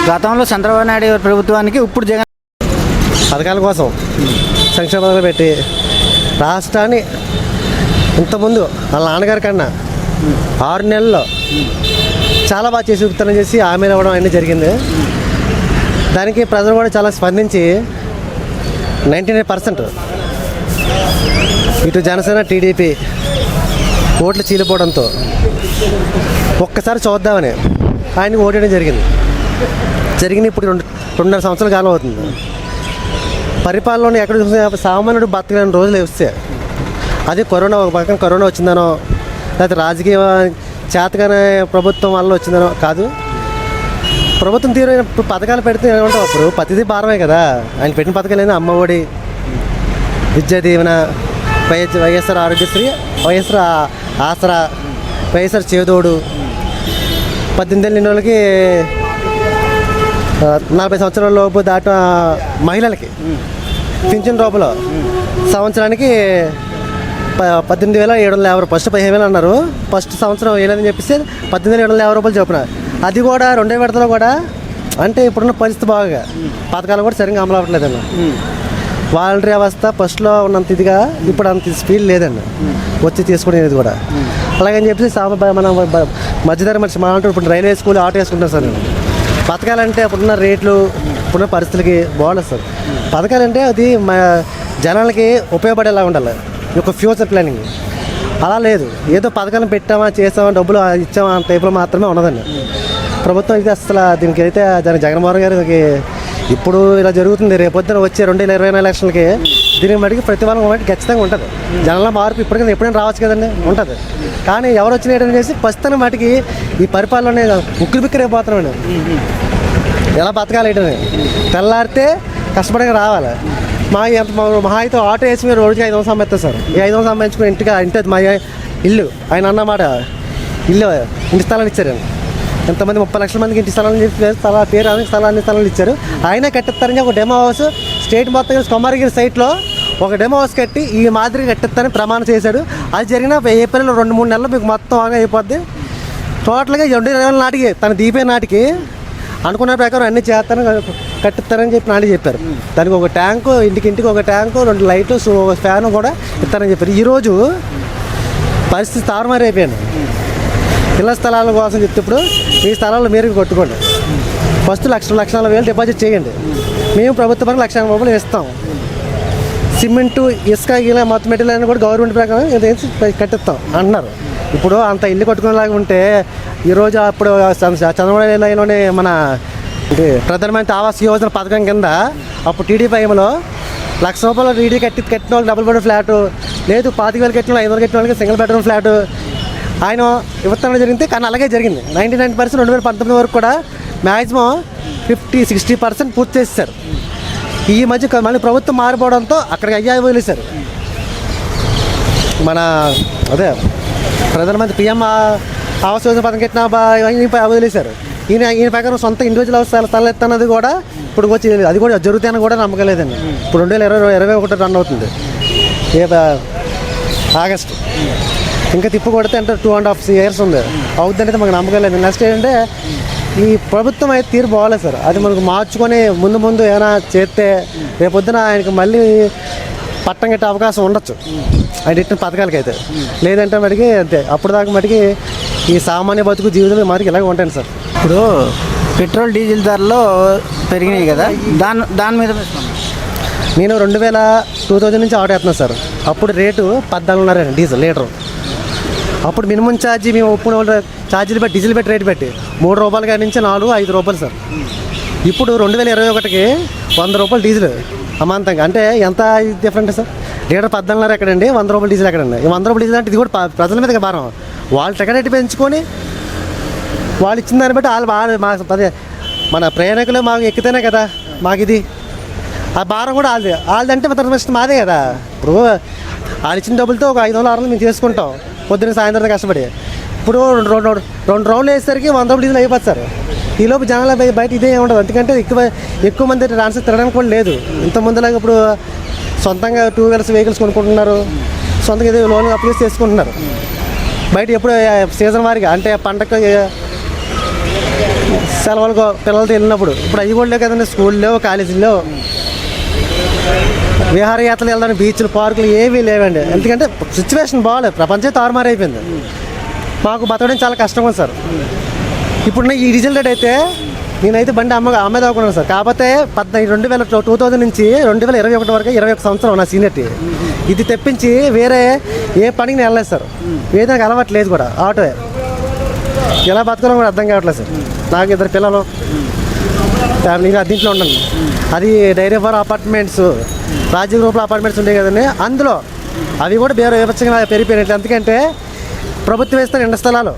గతంలో చంద్రబాబు నాయుడు గారి ప్రభుత్వానికి ఇప్పుడు జగన్ పథకాల కోసం సంక్షేమ పథకాలు పెట్టి రాష్ట్రాన్ని ఇంతకుముందు వాళ్ళ నాన్నగారి కన్నా 6 నెలల్లో చాలా బాగా చేసి చూపుతానని చేసి హామీలు ఇవ్వడం అనేది జరిగింది. దానికి ప్రజలు కూడా చాలా స్పందించి 99% ఇటు జనసేన టీడీపీ ఓట్లు చీలిపోవడంతో ఒక్కసారి చూద్దామని ఆయనకి ఓటేయడం జరిగింది. ఇప్పుడు 2.5 సంవత్సరాల కాలం అవుతుంది. పరిపాలనలో ఎక్కడ చూసినా సామాన్యుడు బతకలేని రోజులు వస్తే అది కరోనా, ఒక పక్కన కరోనా వచ్చిందనో లేకపోతే రాజకీయ చేతగానే ప్రభుత్వం వల్ల వచ్చిందనో కాదు. ప్రభుత్వం తీరు పథకాలు పెడితే ఏమంటాం, అప్పుడు ప్రతిదీ భారమే కదా. ఆయన పెట్టిన పథకాలు ఏంది, అమ్మఒడి, విద్యా దీవెన, వైఎస్ఆర్ ఆరోగ్యశ్రీ, వైఎస్ఆర్ ఆసరా, వైఎస్ఆర్ చేదోడు, 18 ఏళ్ళ వాళ్ళకి 40 సంవత్సరాల లోపు దాటిన మహిళలకి పింఛన్ రూపంలో సంవత్సరానికి 18,750 ఫస్ట్ 15,000 అన్నారు. ఫస్ట్ సంవత్సరం వేయలేదని చెప్పేసి 18,750 రూపాయలు చొప్పున. అది కూడా 2వ విడతలో కూడా అంటే ఇప్పుడున్న పరిస్థితి బాగా పథకాలు కూడా సరిగ్గా అమలు అవ్వట్లేదండి. వాలంటరీ వ్యవస్థ ఫస్ట్లో ఉన్నంత ఇదిగా ఇప్పుడు అంత స్పీడ్ లేదండి వచ్చి తీసుకునేది కూడా. అలాగని చెప్పేసి మన మధ్యధర మనిషి మా అంటే ఇప్పుడు రైల్వే స్కూల్ ఆటో వేసుకుంటారు సార్. పథకాలంటే ఇప్పుడున్న రేట్లు ఇప్పుడున్న పరిస్థితులకి బాగోలేదు సార్. పథకాలంటే అది మా జనాలకి ఉపయోగపడేలా ఉండాలి, ఒక ఫ్యూచర్ ప్లానింగ్. అలా లేదు, ఏదో పథకాలను పెట్టామా చేసామా డబ్బులు ఇచ్చామా ఆ టైప్లో మాత్రమే ఉన్నదండి ప్రభుత్వం. అయితే అసలు దీనికి అయితే జగన్మోహన్ గారికి ఇప్పుడు ఇలా జరుగుతుంది. రేపొద్దున వచ్చే 2024 ఎలక్షన్లకి దీనికి మటుకు ప్రతి వాళ్ళకి ఒకటి ఖచ్చితంగా ఉంటుంది. జనంలో మార్పు ఇప్పటికైనా ఎప్పుడైనా రావచ్చు కదండి, ఉంటుంది. కానీ ఎవరు వచ్చినాయని చేసి ప్రస్తుతం మటుకి ఈ పరిపాలన ఉక్కిరి బిక్కిరి అయిపోతున్నామండి. ఎలా బతకాలి ఏంటని తెల్లారితే కష్టపడగా రావాలి. మహా అయితే ఆటో వేసి మీరు రోజుకి 500 సంపాదిస్తారు సార్. ఈ 500 సంపాదించుకుని ఇంటి మా ఇల్లు ఆయన అన్నమాట ఇంటి స్థలాలు ఇచ్చారండి. ఎంతమంది 30 లక్షల మందికి ఇంటి స్థలాలు చెప్పి స్థలాలు ఇచ్చారు. ఆయనే కట్టిస్తారని ఒక డెమో హౌస్ స్టేట్ మొత్తం కొమారగిరి సైట్లో ఒక డెమో హౌస్ కట్టి ఈ మాదిరి కట్టిస్తారని ప్రమాణం చేశాడు. అది జరిగిన ఏప్రిల్ 2-3 నెలలు మీకు మొత్తం బాగా అయిపోద్ది. టోటల్గా 2020 నాటికి తన దీపే నాటికి అనుకున్న ప్రకారం అన్నీ చేస్తారని కట్టిస్తారని చెప్పి నాటి చెప్పారు. దానికి ఒక ట్యాంకు, ఇంటికి ఒక ట్యాంకు, 2 లైట్లు, ఒక ఫ్యాను కూడా ఇస్తారని చెప్పారు. ఈరోజు పరిస్థితి తారుమారు అయిపోయాను. ఇళ్ల స్థలాల కోసం చెప్తే ఇప్పుడు మీ స్థలాలు మీరు కొట్టుకోండి, ఫస్ట్ 1,00,000 డిపాజిట్ చేయండి, మేము ప్రభుత్వ పరంగా 1,00,000 రూపాయలు ఇస్తాం. సిమెంటు, ఇసుక, ఇలా మొత్తం మెటీరియల్ కూడా గవర్నమెంట్ ప్రకారం కట్టిస్తాం అంటున్నారు. ఇప్పుడు అంత ఇల్లు కట్టుకునేలాగా ఉంటే ఈరోజు అప్పుడు చంద్రబాబు లైన్లోనే మన ప్రధానమంత్రి ఆవాస్ యోజన పథకం కింద అప్పుడు టీడీపీ టైంలో 1,00,000 రూపాయలు టీడీ కట్టిన వాళ్ళు డబుల్ బెడ్రూమ్ ఫ్లాటు, లేదు 25,000 కట్టిన వాళ్ళు 500 కట్టిన వాళ్ళకి సింగిల్ బెడ్రూమ్ ఫ్లాటు ఆయన ఇవ్వడం జరిగింది. కానీ అలాగే జరిగింది. 99% 2019 వరకు కూడా మ్యాక్సిమం 50-60% పూర్తి చేశారు. ఈ మధ్య మళ్ళీ ప్రభుత్వం మారిపోవడంతో అక్కడికి అయ్యాయి వదిలేశారు. మన అదే ప్రధానమంత్రి పిఎం ఆవాస్ యోజన పథకం కట్టిన వదిలేశారు. ఈయన ప్రకారం సొంత ఇండివిజువల్ స్థలాలు ఎత్తన్నది కూడా ఇప్పుడు వచ్చి అది కూడా జరుగుతాయని కూడా నమ్మకలేదండి. ఇప్పుడు 2021 రన్ అవుతుంది ఆగస్టు. ఇంకా తిప్పు కొడితే అంటే 2.5 years ఉంది అవుతుందంటే మాకు నమ్మకం లేదు. నెక్స్ట్ ఏంటంటే ఈ ప్రభుత్వం అయితే తీరు బాగోలేదు సార్. అది మనకు మార్చుకొని ముందు ఏమైనా చేస్తే రేపొద్దున ఆయనకు మళ్ళీ పట్టం కట్టే అవకాశం ఉండొచ్చు ఆయన ఇట్టిన పథకాలకి అయితే. లేదంటే మటుకి అంతే, అప్పుడు దాకా మటుకి ఈ సామాన్య బతుకు జీవితం మటుకు ఇలాగే ఉంటాను సార్. ఇప్పుడు పెట్రోల్ డీజిల్ ధరలు పెరిగినాయి కదా, దాని మీద నేను 2000 నుంచి ఆటో వేస్తున్నాను సార్. అప్పుడు రేటు 14.5 డీజిల్ లీటరు. అప్పుడు మినిమం ఛార్జీ మేము ఒప్పుకునే ఛార్జీలు పెట్టి డీజిల్ పెట్టి రేటు పెట్టి 3 రూపాయల కాడి నుంచి 4-5 రూపాయలు సార్. ఇప్పుడు 2021కి 100 రూపాయలు డీజిల్ అమాంతంగా. అంటే ఎంత డిఫరెంట్ సార్, లీటర్ 14.5 ఎక్కడండి, 100 రూపాయలు డీజిల్ ఎక్కడండి. ఈ 100 రూపాయలు డీజిల్ అంటే ఇది కూడా ప్రజల మీదకి భారం. వాళ్ళు టికెట్ పెంచుకొని వాళ్ళు ఇచ్చిన దాన్ని బట్టి వాళ్ళు అదే మన ప్రయాణికులు మాకు ఎక్కితేనే కదా మాకు ఇది ఆ భారం కూడా వాళ్ళది అంటే మొత్తం మాదే కదా. ఇప్పుడు వాళ్ళు ఇచ్చిన డబ్బులతో ఒక 500-600 మేము చేసుకుంటాం పొద్దున్న సాయంత్రం కష్టపడి. ఇప్పుడు 2 రౌండ్లు వేసేసరికి 100 రూపాయలు డీజిల్ అయిపోతుంది సార్. ఈలోపు జనాల బయట ఇదే ఉండదు. ఎందుకంటే ఎక్కువ మంది ట్రాన్స్ఫర్ తిరగడానికి కూడా లేదు. ఇంత ముందులాగా ఇప్పుడు సొంతంగా 2 వీలర్స్ వెహికల్స్ కొనుక్కుంటున్నారు, సొంతంగా ఏదో లోన్ అప్లై చేసుకుంటున్నారు. బయట ఎప్పుడు సీజన్ వారిగా అంటే పండగ సెలవులకు పిల్లలతో వెళ్ళినప్పుడు ఇప్పుడు అవి కూడా లేవు కదండి. స్కూల్లో కాలేజీల్లో విహారయాత్రలు వెళ్ళడానికి బీచ్లు పార్కులు ఏవీ లేవండి. ఎందుకంటే సిచ్యువేషన్ బాగాలేదు, ప్రపంచం తారుమారైపోయింది. మాకు బతకడం చాలా కష్టంగా ఉంది సార్. ఇప్పుడు ఈ డీజిల్ రేట్ అయితే నేనైతే బండి అమ్మేది అవ్వకున్నాను సార్. కాకపోతే 2000 నుంచి 2021 వరకు 21 సంవత్సరం నా సీనియర్టీ. ఇది తెప్పించి వేరే ఏ పనికి నేను వెళ్ళలేదు సార్. ఏది నాకు అలవాట్లేదు కూడా. ఆటో ఎలా బతకాలో కూడా అర్థం కావట్లేదు సార్. నాకు 2 పిల్లలు, ఫ్యామిలీగా అద్దీంట్లో ఉన్నాను. అది డైరీ ఫార్ అపార్ట్మెంట్స్, రాజీవ్ గ్రూప్లో అపార్ట్మెంట్స్ ఉంటాయి కదండి, అందులో అవి కూడా వేరే విపక్షంగా పెరిగిపోయినట్లు. ఎందుకంటే ప్రభుత్వం వేస్తున్న ఇండ స్థలాలు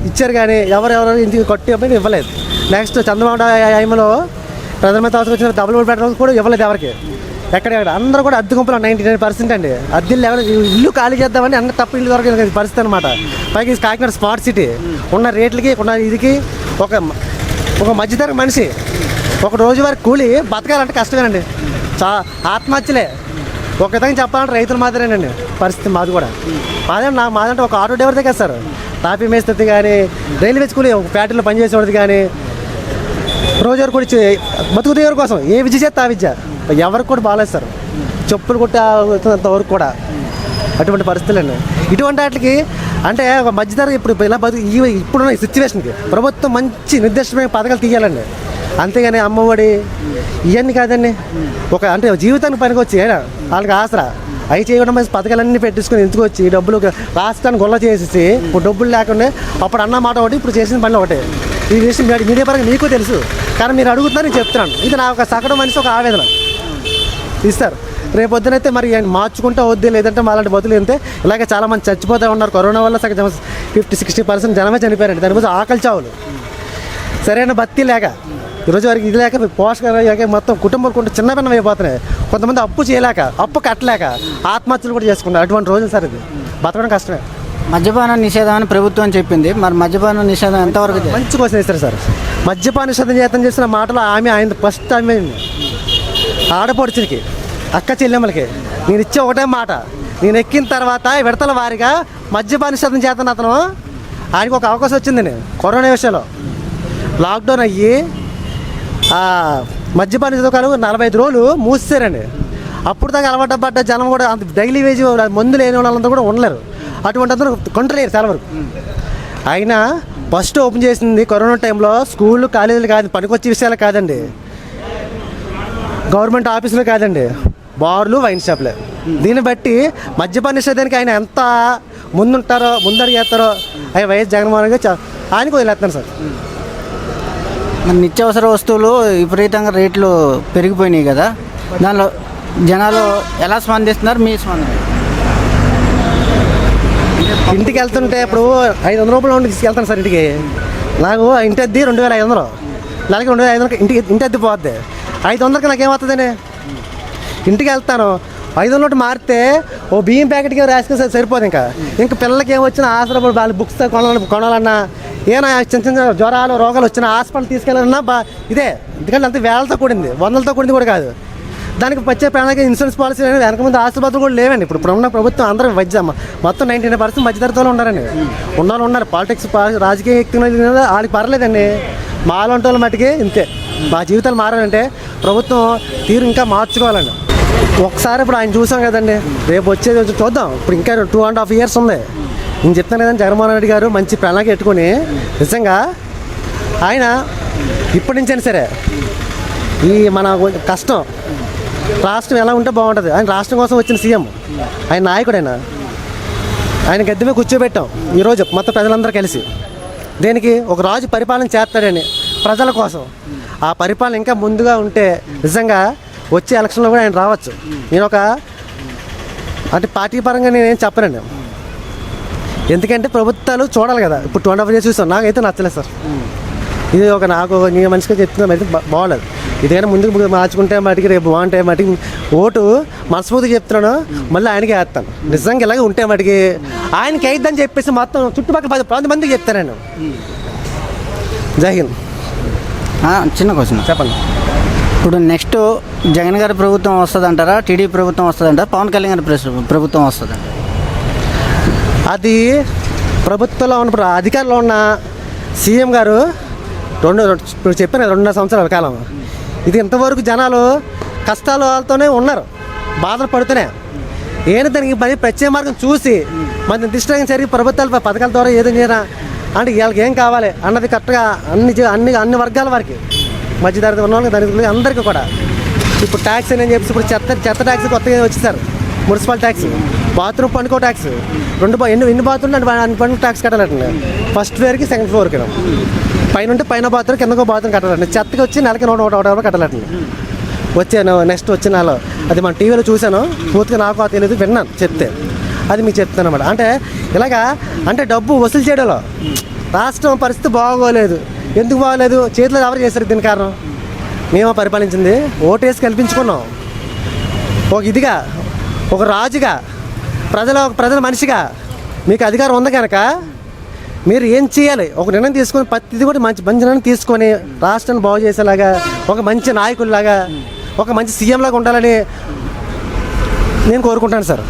ఇచ్చారు కానీ ఎవరెవరు ఇంటికి కొట్టి ఇవ్వలేదు. నెక్స్ట్ చంద్రబాబు టైంలో ప్రధానమంత్రి అవసరం వచ్చిన డబుల్ బెడ్రూమ్స్ కూడా ఇవ్వలేదు ఎవరికి. ఎక్కడెక్కడ అందరూ కూడా అద్దె గుంపులో 99% అండి. అద్దెలు ఎవరు ఇల్లు ఖాళీ చేద్దామని అన్న తప్ప ఇల్లు దొరకలేదు పరిస్థితి అనమాట. పైకి కాకినాడ స్మార్ట్ సిటీ ఉన్న రేట్లకి ఉన్న ఇదికి ఒక మధ్యతరగతి మనిషి ఒక రోజు వరకు కూలి బతకాలంటే కష్టమేనండి. ఆత్మహత్యలే. ఒక విధంగా చెప్పాలంటే రైతుల మాదిరేనండి పరిస్థితి మాది కూడా. మాదంటే ఒక ఆటో డ్రైవర్దే కదా సార్. టాపీ మేస్తుంది కానీ, రైల్వే కూలి ఒక ఫ్యాక్టరీలో పనిచేసేవాడిది కానీ, రోజువారు కూడా బతుకు దేవుడి కోసం ఏ విద్య చేస్తే ఆ విద్య ఎవరికి కూడా బాగాలేదు సార్. చెప్పులు కొట్టేంత వరకు కూడా అటువంటి పరిస్థితులు అండి. ఇటువంటి వాటికి అంటే ఒక మధ్యతరగతి ఇప్పుడు ఇలా ఇప్పుడున్న సిచ్యువేషన్కి ప్రభుత్వం మంచి నిర్దిష్టమైన పథకాలు తీయాలండి. అంతేగాని అమ్మఒడి ఇవన్నీ కాదండి. అంటే జీవితానికి పనికి వచ్చి వాళ్ళకి ఆసరా అవి చేయడం మంచి పథకాలన్నీ పెట్టించుకొని ఎంచుకొచ్చి డబ్బులు రాష్ట్రాన్ని గొల్ల చేసేసి ఇప్పుడు డబ్బులు లేకుండా అప్పుడు అన్న మాట ఒకటి ఇప్పుడు చేసిన పని ఒకటి. ఈ విషయం మీడియా పరంగా మీకు తెలుసు కానీ మీరు అడుగుతున్నారు, నేను చెప్తున్నాను. ఇది నా ఒక సగటు మనిషి ఒక ఆవేదన ఇస్తారు. రేపు పొద్దునైతే మరి మార్చుకుంటా వద్దు, లేదంటే మాలాంటి బతులు అంతే. ఇలాగే చాలామంది చచ్చిపోతూ ఉన్నారు. కరోనా వల్ల 50-60% జనమే చనిపోయారండి. దానికోసం ఆకలి చావులు, సరైన బత్తి లేక, ఈరోజు వరకు ఇది లేక పోషకాలు లేక మొత్తం కుటుంబం చిన్న భిన్నం అయిపోతున్నాయి. కొంతమంది అప్పు చేయలేక, అప్పు కట్టలేక ఆత్మహత్యలు కూడా చేసుకున్నారు. అటువంటి రోజులు సార్. ఇది బతకడం కష్టమే. మద్యపాన నిషేధం అని ప్రభుత్వం చెప్పింది. మరి మద్యపాన నిషేధం ఎంతవరకు? మంచి క్వశ్చన్ ఇస్తారు సార్. మద్యపాన నిషేధం చేసిన మాటలు ఆయన ఫస్ట్ ఆమె ఆడపడుచులకి, అక్క చెల్లెమ్మలకి నేను ఇచ్చే ఒకటే మాట, నేను ఎక్కిన తర్వాత విడతల వారిగా మద్యపాన నిషేధం చేతను అతను ఆయనకు ఒక అవకాశం వచ్చిందండి. కరోనా విషయంలో లాక్డౌన్ అయ్యి మద్యపాన నిషేధకాలు 45 రోజులు మూసేశారండి. అప్పుడు దాకా అలవాటు పడ్డ జనం కూడా అంత డైలీ వేజ్ మందు లేని వాళ్ళంతా కూడా ఉండలేరు. అటువంటి అందరూ కొంటలేరు చాలా వరకు. అయినా ఫస్ట్ ఓపెన్ చేసింది కరోనా టైంలో స్కూళ్ళు కాలేజీలు కాదు, పనికొచ్చే విషయాలు కాదండి, గవర్నమెంట్ ఆఫీసులు కాదండి, బార్లు వైన్ షాప్లే. దీన్ని బట్టి మద్యపాన నిషేధానికి ఆయన ఎంత ముందడుగు చేస్తారో ఆయన వైఎస్ జగన్మోహన్ గారు ఆయనకు వదిలేస్తున్నారు సార్. నిత్యావసర వస్తువులు విపరీతంగా రేట్లు పెరిగిపోయినాయి కదా, దానిలో జనాలు ఎలా స్పందిస్తున్నారు? మీ స్పందన? ఇంటికి వెళ్తుంటే ఇప్పుడు 500 రూపాయలు తీసుకెళ్తాను సార్ ఇంటికి. నాకు ఇంటి అద్దె 2500, నెలకి 2500 ఇంటి అద్దె పోద్ది. 500కి నాకేమవుతుందని ఇంటికి వెళ్తాను. 500 మారితే ఓ బియ్యం ప్యాకెట్కి రాసుకొని సరిపోదు. ఇంకా పిల్లలకి ఏమొచ్చినా హాస్పిటల్ వాళ్ళ బుక్స్ కొనాలన్నా, ఏమైనా చిన్న జ్వరాలు రోగాలు వచ్చినా హాస్పిటల్ తీసుకెళ్ళాలన్నా ఇదే. ఎందుకంటే అంత వేలతో కూడింది, 100లతో కూడింది కూడా కాదు. దానికి వచ్చే ప్రాణానికి ఇన్సూరెన్స్ పాలసీ అనేది వెనక ముందు ఆసుపత్రులు కూడా లేవండి. ఇప్పుడు ఉన్న ప్రభుత్వం అందరూ మొత్తం 99% మధ్యతరగతిలో ఉన్నారండి. ఉన్నారు పాలిటిక్స్ రాజకీయ వ్యక్తులు వాళ్ళకి పర్లేదండి. మాలాంటి వాళ్ళ మట్టుకి ఇంతే. మా జీవితాలు మారాలంటే ప్రభుత్వం తీరు ఇంకా మార్చుకోవాలండి. ఒకసారి ఇప్పుడు ఆయన చూసాం కదండి, రేపు వచ్చేది చూద్దాం. ఇప్పుడు ఇంకా 2.5 years ఉంది. నేను చెప్తాను కదండి, జగన్మోహన్ రెడ్డి గారు మంచి ప్రణాళిక పెట్టుకొని నిజంగా ఆయన ఇప్పటి నుంచైనా సరే ఈ మన కష్టం రాష్ట్రం ఎలా ఉంటే బాగుంటుంది. ఆయన రాష్ట్రం కోసం వచ్చిన సీఎం, ఆయన నాయకుడైనా ఆయన గద్దె మీద కూర్చోబెట్టాం ఈరోజు మొత్తం ప్రజలందరూ కలిసి. దేనికి? ఒక రాజు పరిపాలన చేస్తాడని, ప్రజల కోసం. ఆ పరిపాలన ఇంకా ముందుగా ఉంటే నిజంగా వచ్చే ఎలక్షన్లో కూడా ఆయన రావచ్చు. నేను అంటే పార్టీ పరంగా నేనేం చెప్పనండి, ఎందుకంటే ప్రభుత్వాలు చూడాలి కదా. ఇప్పుడు 2.5 years చూస్తాం, నాకైతే నచ్చలేదు సార్. ఇది నాకు నీ మనిషిగా చెప్తున్నా అయితే బాగోలేదు. ఇదేమైనా ముందుకు మార్చుకుంటే మటుకి రేపు బాగుంటాయి మటుకి ఓటు మనస్ఫూర్తిగా చెప్తున్నాను, మళ్ళీ ఆయనకి వేస్తాను. నిజంగా ఇలాగే ఉంటే మటుకి ఆయనకి అయిద్దని చెప్పేసి మొత్తం చుట్టుపక్కల 10 మందికి చెప్తాను. జై హింద్. చిన్న క్వశ్చన్ చెప్పండి. ఇప్పుడు నెక్స్ట్ జగన్ గారి ప్రభుత్వం వస్తుందంటారా, టీడీపీ ప్రభుత్వం వస్తుందంటారా, పవన్ కళ్యాణ్ గారి ప్రభుత్వం వస్తుందంట? అది ప్రభుత్వంలో ఉన్నప్పుడు అధికారంలో ఉన్న సీఎం గారు ఇప్పుడు చెప్పాను 2.5 సంవత్సరాల కాలం. ఇది ఇంతవరకు జనాలు కష్టాలతోనే ఉన్నారు, బాధలు పడుతూనే. ఏమైనా దానికి మరి ప్రత్యేక మార్గం చూసి మరి నిర్దిష్టంగా జరిగి ప్రభుత్వాల పథకాల ద్వారా ఏదో చేయరా అంటే వీళ్ళకి ఏం కావాలి అన్నది కరెక్ట్గా అన్ని వర్గాల వారికి, మధ్యతరగతి ఉన్న వాళ్ళకి దళితులకి అందరికీ కూడా. ఇప్పుడు ట్యాక్స్ అని చెప్పి ఇప్పుడు చెత్త ట్యాక్స్ కొత్తగా వచ్చేసారు, మున్సిపల్ ట్యాక్స్, బాత్రూమ్ పండుకో ట్యాక్స్, ఎన్ని బాత్రూమ్లు అంటే అన్ని పండుగ ట్యాక్స్ కట్టాలండి. ఫస్ట్ ఫ్లోర్కి సెకండ్ ఫ్లోర్కి పైన ఉంటే పైన బాత్రూమ్ కిందకో బాత్రూమ్ కట్టాలండి. చెత్తకి వచ్చి నెలకి 150 కట్టాలండి. వచ్చాను నెక్స్ట్ వచ్చిన నెలలో అది మన టీవీలో చూశాను, పూర్తిగా నాకు తెలియదు, విన్నాను చెప్తే అది మీకు చెప్తాను అన్నమాట. అంటే ఇలాగా అంటే డబ్బు వసూలు చేయడంలో రాష్ట్రం పరిస్థితి బాగోలేదు. ఎందుకు బాగోలేదు? చేతిలో ఎవరు చేశారు దీని కారణం? మేము పరిపాలించింది ఓటేసి కల్పించుకున్నాం. ఒక ఇదిగా ఒక రాజుగా ప్రజల మనిషిగా మీకు అధికారం ఉంది కనుక మీరు ఏం చేయాలి? ఒక నిర్ణయం తీసుకొని ప్రతిది కూడా మంచి నిర్ణయం తీసుకొని రాష్ట్రాన్ని బాగు చేసేలాగా, ఒక మంచి నాయకుల్లాగా, ఒక మంచి సీఎం లాగా ఉండాలని నేను కోరుకుంటాను సార్.